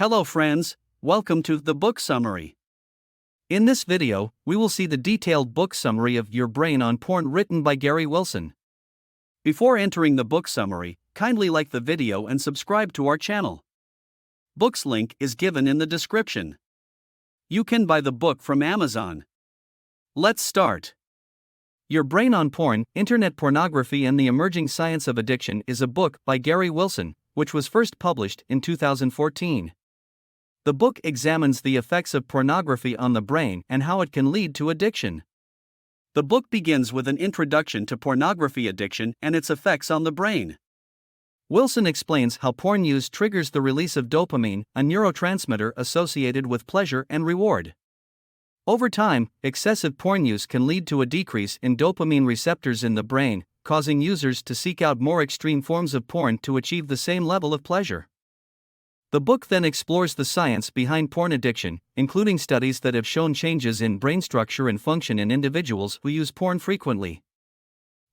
Hello friends, welcome to the book summary. In this video, we will see the detailed book summary of Your Brain on Porn written by Gary Wilson. Before entering the book summary, kindly like the video and subscribe to our channel. Book's link is given in the description. You can buy the book from Amazon. Let's start. Your Brain on Porn, Internet Pornography and the Emerging Science of Addiction is a book by Gary Wilson, which was first published in 2014. The book examines the effects of pornography on the brain and how it can lead to addiction. The book begins with an introduction to pornography addiction and its effects on the brain. Wilson explains how porn use triggers the release of dopamine, a neurotransmitter associated with pleasure and reward. Over time, excessive porn use can lead to a decrease in dopamine receptors in the brain, causing users to seek out more extreme forms of porn to achieve the same level of pleasure. The book then explores the science behind porn addiction, including studies that have shown changes in brain structure and function in individuals who use porn frequently.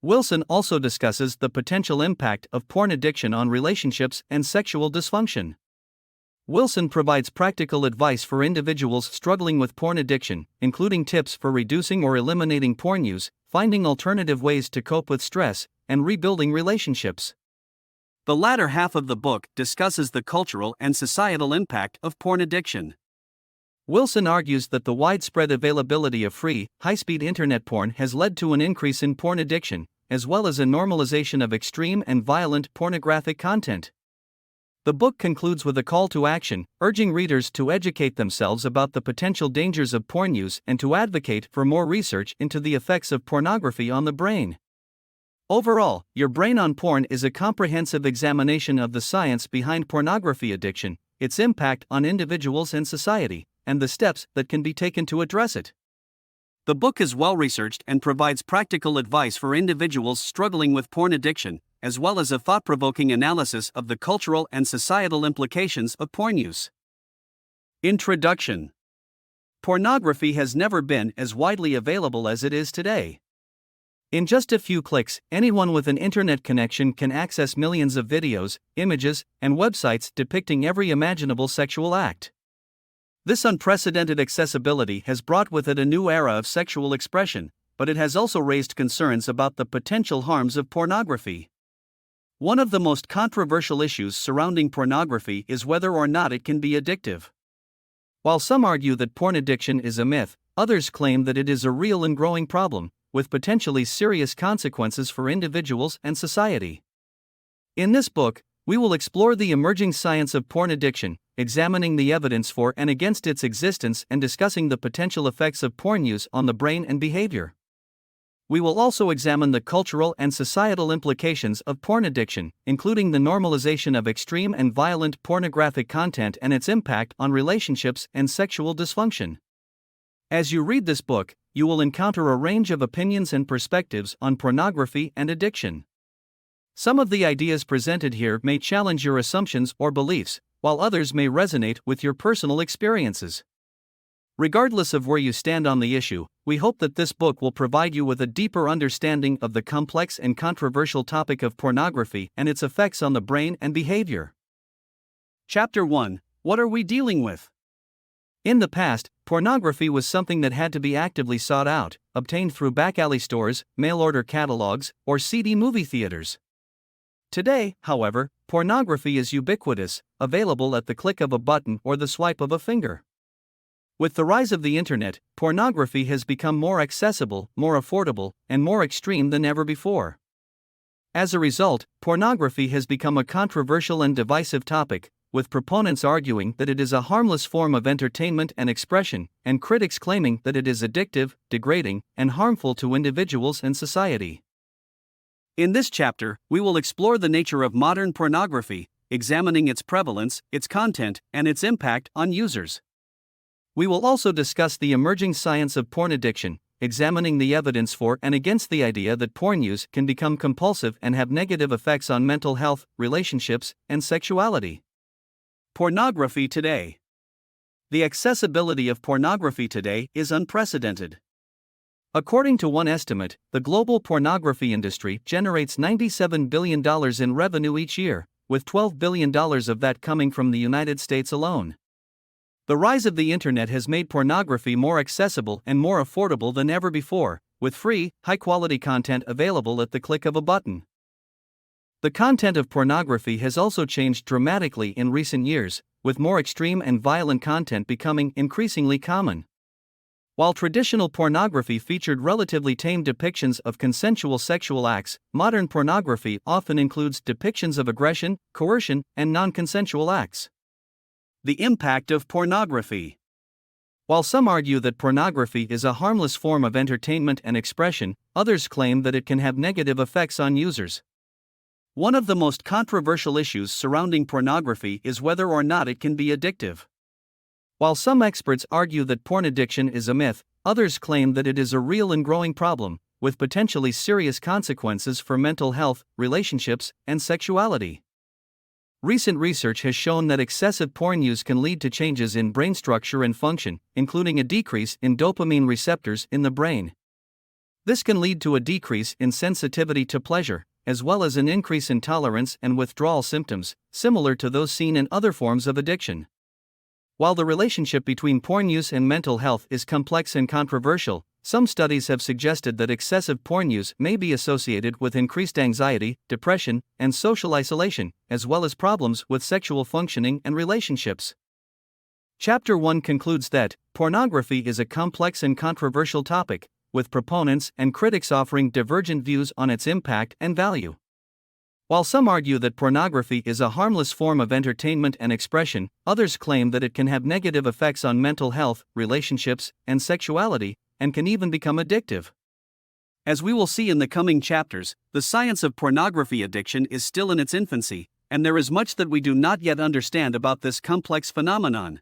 Wilson also discusses the potential impact of porn addiction on relationships and sexual dysfunction. Wilson provides practical advice for individuals struggling with porn addiction, including tips for reducing or eliminating porn use, finding alternative ways to cope with stress, and rebuilding relationships. The latter half of the book discusses the cultural and societal impact of porn addiction. Wilson argues that the widespread availability of free, high-speed internet porn has led to an increase in porn addiction, as well as a normalization of extreme and violent pornographic content. The book concludes with a call to action, urging readers to educate themselves about the potential dangers of porn use and to advocate for more research into the effects of pornography on the brain. Overall, Your Brain on Porn is a comprehensive examination of the science behind pornography addiction, its impact on individuals and society, and the steps that can be taken to address it. The book is well researched and provides practical advice for individuals struggling with porn addiction, as well as a thought-provoking analysis of the cultural and societal implications of porn use. Introduction. Pornography has never been as widely available as it is today. In just a few clicks, anyone with an internet connection can access millions of videos, images, and websites depicting every imaginable sexual act. This unprecedented accessibility has brought with it a new era of sexual expression, but it has also raised concerns about the potential harms of pornography. One of the most controversial issues surrounding pornography is whether or not it can be addictive. While some argue that porn addiction is a myth, others claim that it is a real and growing problem, with potentially serious consequences for individuals and society. In this book, we will explore the emerging science of porn addiction, examining the evidence for and against its existence and discussing the potential effects of porn use on the brain and behavior. We will also examine the cultural and societal implications of porn addiction, including the normalization of extreme and violent pornographic content and its impact on relationships and sexual dysfunction. As you read this book, you will encounter a range of opinions and perspectives on pornography and addiction. Some of the ideas presented here may challenge your assumptions or beliefs, while others may resonate with your personal experiences. Regardless of where you stand on the issue, we hope that this book will provide you with a deeper understanding of the complex and controversial topic of pornography and its effects on the brain and behavior. Chapter 1: What are we dealing with? In the past, pornography was something that had to be actively sought out, obtained through back-alley stores, mail-order catalogs, or CD movie theaters. Today, however, pornography is ubiquitous, available at the click of a button or the swipe of a finger. With the rise of the internet, pornography has become more accessible, more affordable, and more extreme than ever before. As a result, pornography has become a controversial and divisive topic, with proponents arguing that it is a harmless form of entertainment and expression, and critics claiming that it is addictive, degrading, and harmful to individuals and society. In this chapter, we will explore the nature of modern pornography, examining its prevalence, its content, and its impact on users. We will also discuss the emerging science of porn addiction, examining the evidence for and against the idea that porn use can become compulsive and have negative effects on mental health, relationships, and sexuality. Pornography today. The accessibility of pornography today is unprecedented. According to one estimate, the global pornography industry generates $97 billion in revenue each year, with $12 billion of that coming from the United States alone. The rise of the internet has made pornography more accessible and more affordable than ever before, with free, high-quality content available at the click of a button. The content of pornography has also changed dramatically in recent years, with more extreme and violent content becoming increasingly common. While traditional pornography featured relatively tame depictions of consensual sexual acts, modern pornography often includes depictions of aggression, coercion, and non-consensual acts. The impact of pornography. While some argue that pornography is a harmless form of entertainment and expression, others claim that it can have negative effects on users. One of the most controversial issues surrounding pornography is whether or not it can be addictive. While some experts argue that porn addiction is a myth, others claim that it is a real and growing problem, with potentially serious consequences for mental health, relationships, and sexuality. Recent research has shown that excessive porn use can lead to changes in brain structure and function, including a decrease in dopamine receptors in the brain. This can lead to a decrease in sensitivity to pleasure, as well as an increase in tolerance and withdrawal symptoms, similar to those seen in other forms of addiction. While the relationship between porn use and mental health is complex and controversial, some studies have suggested that excessive porn use may be associated with increased anxiety, depression, and social isolation, as well as problems with sexual functioning and relationships. Chapter 1 concludes that pornography is a complex and controversial topic, with proponents and critics offering divergent views on its impact and value. While some argue that pornography is a harmless form of entertainment and expression, others claim that it can have negative effects on mental health, relationships, and sexuality, and can even become addictive. As we will see in the coming chapters, the science of pornography addiction is still in its infancy, and there is much that we do not yet understand about this complex phenomenon.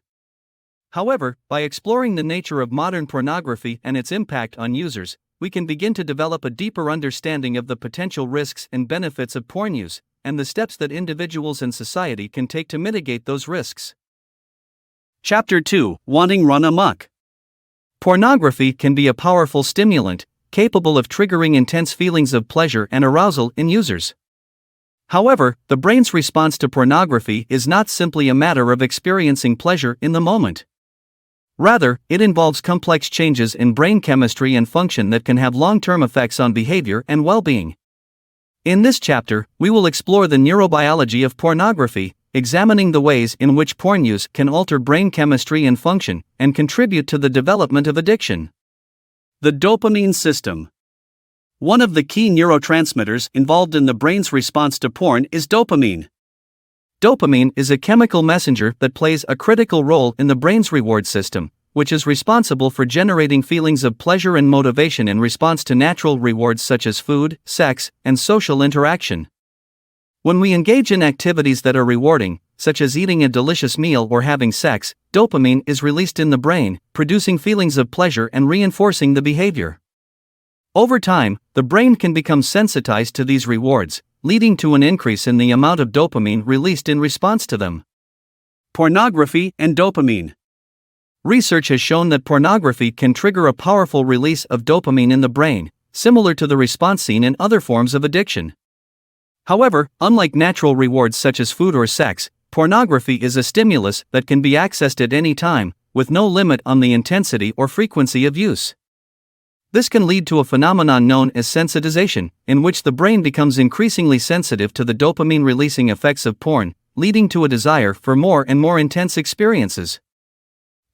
However, by exploring the nature of modern pornography and its impact on users, we can begin to develop a deeper understanding of the potential risks and benefits of porn use, and the steps that individuals and society can take to mitigate those risks. Chapter 2: Wanting Run Amok. Pornography can be a powerful stimulant, capable of triggering intense feelings of pleasure and arousal in users. However, the brain's response to pornography is not simply a matter of experiencing pleasure in the moment. Rather, it involves complex changes in brain chemistry and function that can have long-term effects on behavior and well-being. In this chapter, we will explore the neurobiology of pornography, examining the ways in which porn use can alter brain chemistry and function, and contribute to the development of addiction. The dopamine system. One of the key neurotransmitters involved in the brain's response to porn is dopamine. Dopamine is a chemical messenger that plays a critical role in the brain's reward system, which is responsible for generating feelings of pleasure and motivation in response to natural rewards such as food, sex, and social interaction. When we engage in activities that are rewarding, such as eating a delicious meal or having sex, dopamine is released in the brain, producing feelings of pleasure and reinforcing the behavior. Over time, the brain can become sensitized to these rewards, leading to an increase in the amount of dopamine released in response to them. Pornography and dopamine. Research has shown that pornography can trigger a powerful release of dopamine in the brain, similar to the response seen in other forms of addiction. However, unlike natural rewards such as food or sex, pornography is a stimulus that can be accessed at any time, with no limit on the intensity or frequency of use. This can lead to a phenomenon known as sensitization, in which the brain becomes increasingly sensitive to the dopamine-releasing effects of porn, leading to a desire for more and more intense experiences.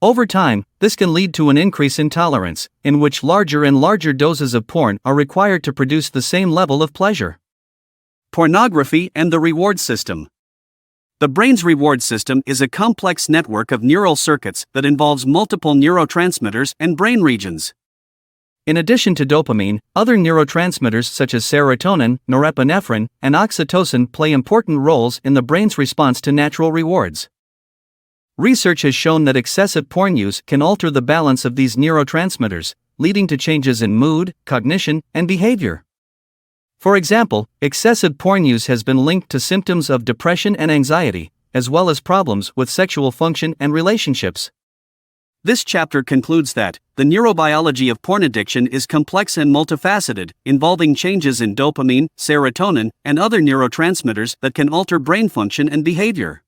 Over time, this can lead to an increase in tolerance, in which larger and larger doses of porn are required to produce the same level of pleasure. Pornography and the reward system. The brain's reward system is a complex network of neural circuits that involves multiple neurotransmitters and brain regions. In addition to dopamine, other neurotransmitters such as serotonin, norepinephrine, and oxytocin play important roles in the brain's response to natural rewards. Research has shown that excessive porn use can alter the balance of these neurotransmitters, leading to changes in mood, cognition, and behavior. For example, excessive porn use has been linked to symptoms of depression and anxiety, as well as problems with sexual function and relationships. This chapter concludes that the neurobiology of porn addiction is complex and multifaceted, involving changes in dopamine, serotonin, and other neurotransmitters that can alter brain function and behavior.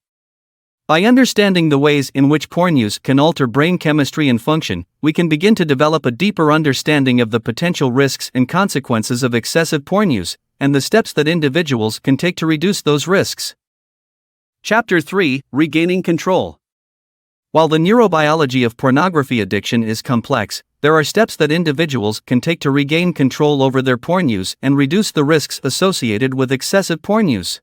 By understanding the ways in which porn use can alter brain chemistry and function, we can begin to develop a deeper understanding of the potential risks and consequences of excessive porn use, and the steps that individuals can take to reduce those risks. Chapter 3: Regaining Control. While the neurobiology of pornography addiction is complex, there are steps that individuals can take to regain control over their porn use and reduce the risks associated with excessive porn use.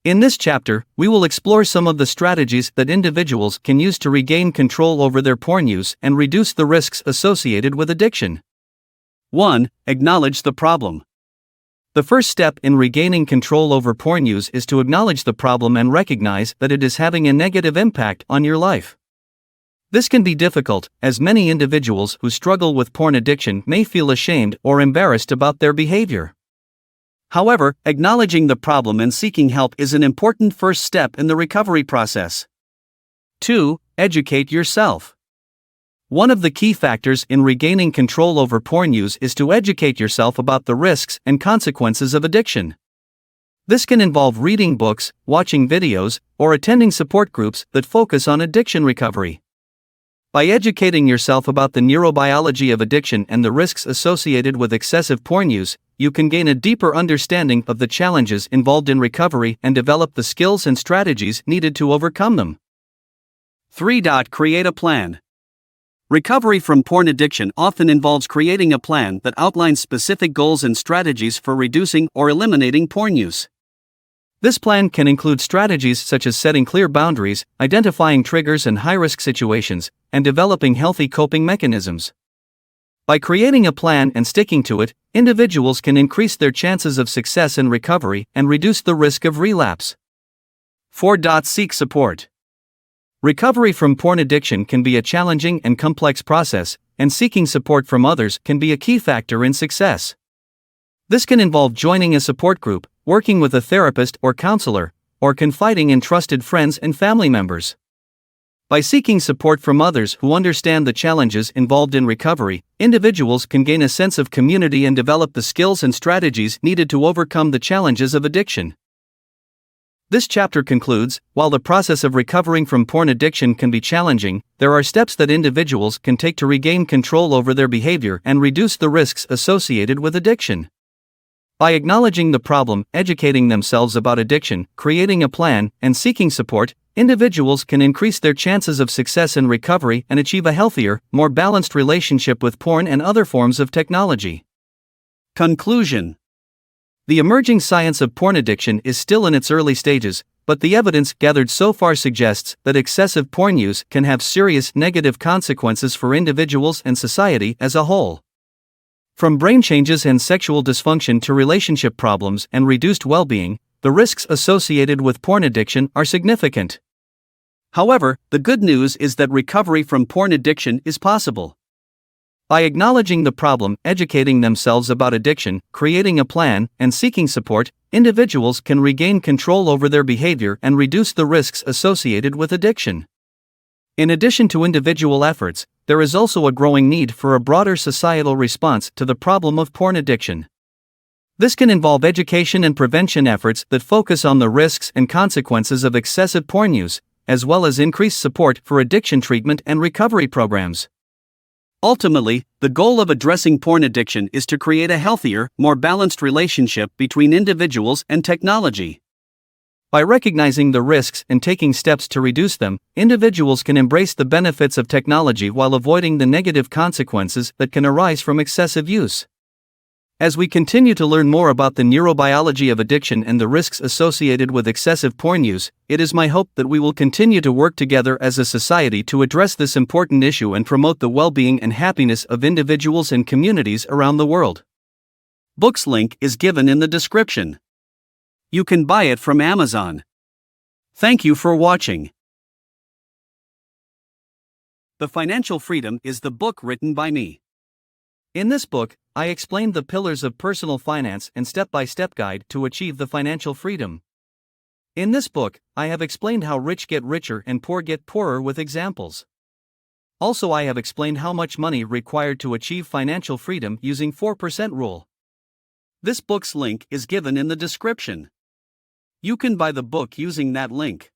In this chapter, we will explore some of the strategies that individuals can use to regain control over their porn use and reduce the risks associated with addiction. 1. Acknowledge the problem. The first step in regaining control over porn use is to acknowledge the problem and recognize that it is having a negative impact on your life. This can be difficult, as many individuals who struggle with porn addiction may feel ashamed or embarrassed about their behavior. However, acknowledging the problem and seeking help is an important first step in the recovery process. 2. Educate yourself. One of the key factors in regaining control over porn use is to educate yourself about the risks and consequences of addiction. This can involve reading books, watching videos, or attending support groups that focus on addiction recovery. By educating yourself about the neurobiology of addiction and the risks associated with excessive porn use, you can gain a deeper understanding of the challenges involved in recovery and develop the skills and strategies needed to overcome them. 3. Create a plan. Recovery from porn addiction often involves creating a plan that outlines specific goals and strategies for reducing or eliminating porn use. This plan can include strategies such as setting clear boundaries, identifying triggers and high-risk situations, and developing healthy coping mechanisms. By creating a plan and sticking to it, individuals can increase their chances of success in recovery and reduce the risk of relapse. 4. Seek support. Recovery from porn addiction can be a challenging and complex process, and seeking support from others can be a key factor in success. This can involve joining a support group, working with a therapist or counselor, or confiding in trusted friends and family members. By seeking support from others who understand the challenges involved in recovery, individuals can gain a sense of community and develop the skills and strategies needed to overcome the challenges of addiction. This chapter concludes, while the process of recovering from porn addiction can be challenging, there are steps that individuals can take to regain control over their behavior and reduce the risks associated with addiction. By acknowledging the problem, educating themselves about addiction, creating a plan, and seeking support, individuals can increase their chances of success in recovery and achieve a healthier, more balanced relationship with porn and other forms of technology. Conclusion. The emerging science of porn addiction is still in its early stages, but the evidence gathered so far suggests that excessive porn use can have serious negative consequences for individuals and society as a whole. From brain changes and sexual dysfunction to relationship problems and reduced well-being, the risks associated with porn addiction are significant. However, the good news is that recovery from porn addiction is possible. By acknowledging the problem, educating themselves about addiction, creating a plan, and seeking support, individuals can regain control over their behavior and reduce the risks associated with addiction. In addition to individual efforts, there is also a growing need for a broader societal response to the problem of porn addiction. This can involve education and prevention efforts that focus on the risks and consequences of excessive porn use, as well as increased support for addiction treatment and recovery programs. Ultimately, the goal of addressing porn addiction is to create a healthier, more balanced relationship between individuals and technology. By recognizing the risks and taking steps to reduce them, individuals can embrace the benefits of technology while avoiding the negative consequences that can arise from excessive use. As we continue to learn more about the neurobiology of addiction and the risks associated with excessive porn use, it is my hope that we will continue to work together as a society to address this important issue and promote the well-being and happiness of individuals and communities around the world. Book's link is given in the description. You can buy it from Amazon. Thank you for watching. The Financial Freedom is the book written by me. In this book, I explained the pillars of personal finance and step-by-step guide to achieve the financial freedom. In this book, I have explained how rich get richer and poor get poorer with examples. Also, I have explained how much money required to achieve financial freedom using 4% rule. This book's link is given in the description. You can buy the book using that link.